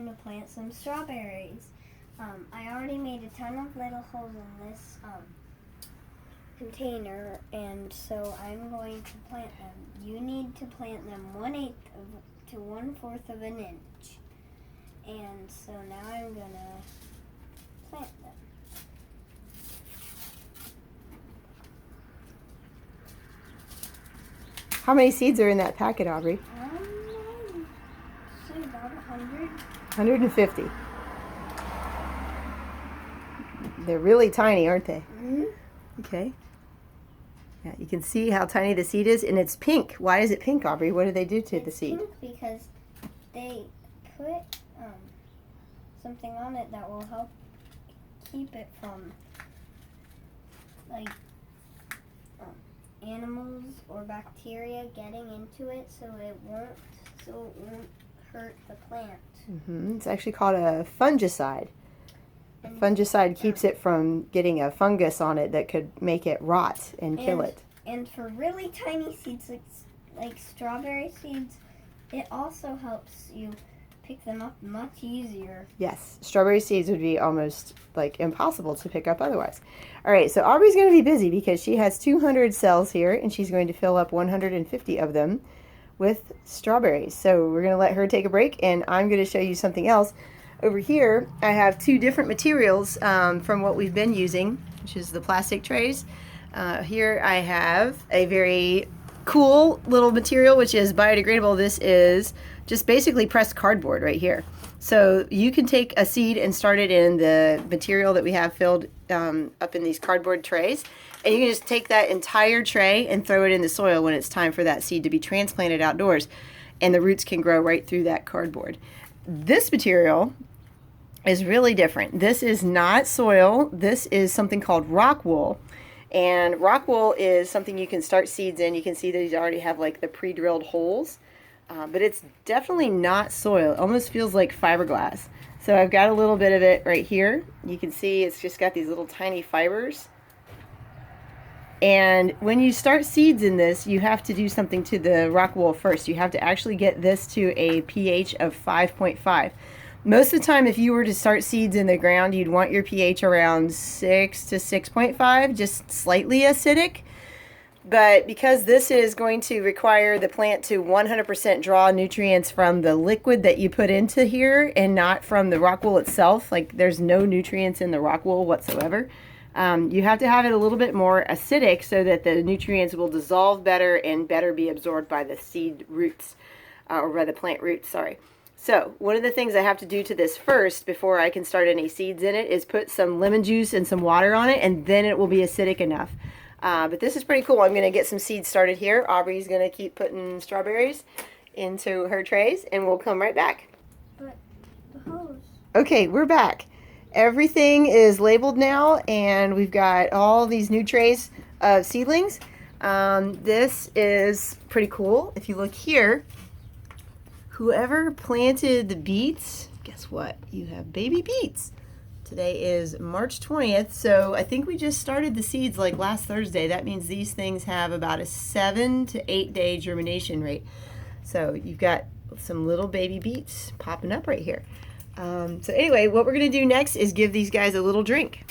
going to plant some strawberries. I already made a ton of little holes in this container, and so I'm going to plant them. You need to plant them 1/8 to 1/4 of an inch. And so now I'm going to plant them. How many seeds are in that packet, Aubrey? Say about 100. 150. They're really tiny, aren't they? Mm-hmm. Okay. Yeah, you can see how tiny the seed is, and it's pink. Why is it pink, Aubrey? What do they do to the seed? It's pink because they put something on it that will help keep it from like animals or bacteria getting into it, so it won't hurt the plant. It's actually called a fungicide. A fungicide keeps it from getting a fungus on it that could make it rot and kill it. And for really tiny seeds like strawberry seeds, it also helps you pick them up much easier. Yes, strawberry seeds would be almost like impossible to pick up otherwise. All right, so Aubrey's going to be busy because she has 200 cells here, and she's going to fill up 150 of them with strawberries. So we're going to let her take a break, and I'm going to show you something else. Over here, I have two different materials from what we've been using, which is the plastic trays. Here I have a very cool little material, which is biodegradable. This is just basically pressed cardboard right here. So you can take a seed and start it in the material that we have filled up in these cardboard trays. And you can just take that entire tray and throw it in the soil when it's time for that seed to be transplanted outdoors. And the roots can grow right through that cardboard. This material is really different. This is not soil. This is something called rock wool. And rock wool is something you can start seeds in. You can see that these already have like the pre-drilled holes. But it's definitely not soil. It almost feels like fiberglass. So I've got a little bit of it right here. You can see it's just got these little tiny fibers. And when you start seeds in this, you have to do something to the rock wool first. You have to actually get this to a pH of 5.5. Most of the time, if you were to start seeds in the ground, you'd want your pH around 6 to 6.5, just slightly acidic. But because this is going to require the plant to 100% draw nutrients from the liquid that you put into here and not from the rock wool itself, like there's no nutrients in the rock wool whatsoever, you have to have it a little bit more acidic so that the nutrients will dissolve better and better be absorbed by the seed roots, or by the plant roots, sorry. So one of the things I have to do to this first before I can start any seeds in it is put some lemon juice and some water on it, and then it will be acidic enough. But this is pretty cool. I'm going to get some seeds started here. Aubrey's going to keep putting strawberries into her trays, and we'll come right back. But the hose. Okay, we're back. Everything is labeled now, and we've got all these new trays of seedlings. This is pretty cool. If you look here, whoever planted the beets, guess what? You have baby beets. Today is March 20th, so I think we just started the seeds like last Thursday. That means these things have about a 7 to 8 day germination rate. So you've got some little baby beets popping up right here. So anyway, what we're going to do next is give these guys a little drink.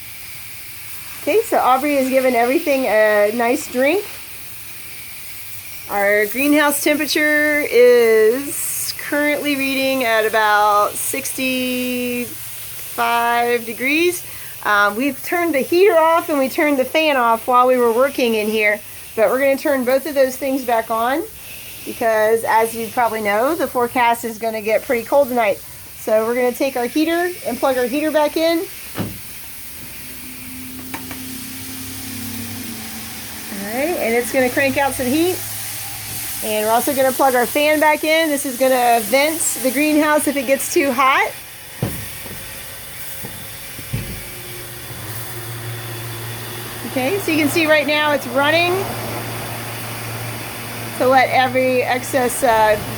Okay, so Aubrey has given everything a nice drink. Our greenhouse temperature is currently reading at about 65 degrees. We've turned the heater off and we turned the fan off while we were working in here, but we're going to turn both of those things back on because, as you probably know, the forecast is going to get pretty cold tonight. So we're going to take our heater and plug our heater back in. Alright, and it's going to crank out some heat. And we're also going to plug our fan back in. This is going to vent the greenhouse if it gets too hot. Okay, so you can see right now it's running to let every excess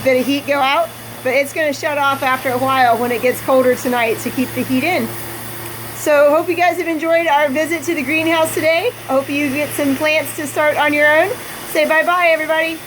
bit of heat go out. But it's going to shut off after a while when it gets colder tonight to keep the heat in. So hope you guys have enjoyed our visit to the greenhouse today. Hope you get some plants to start on your own. Say bye-bye, everybody.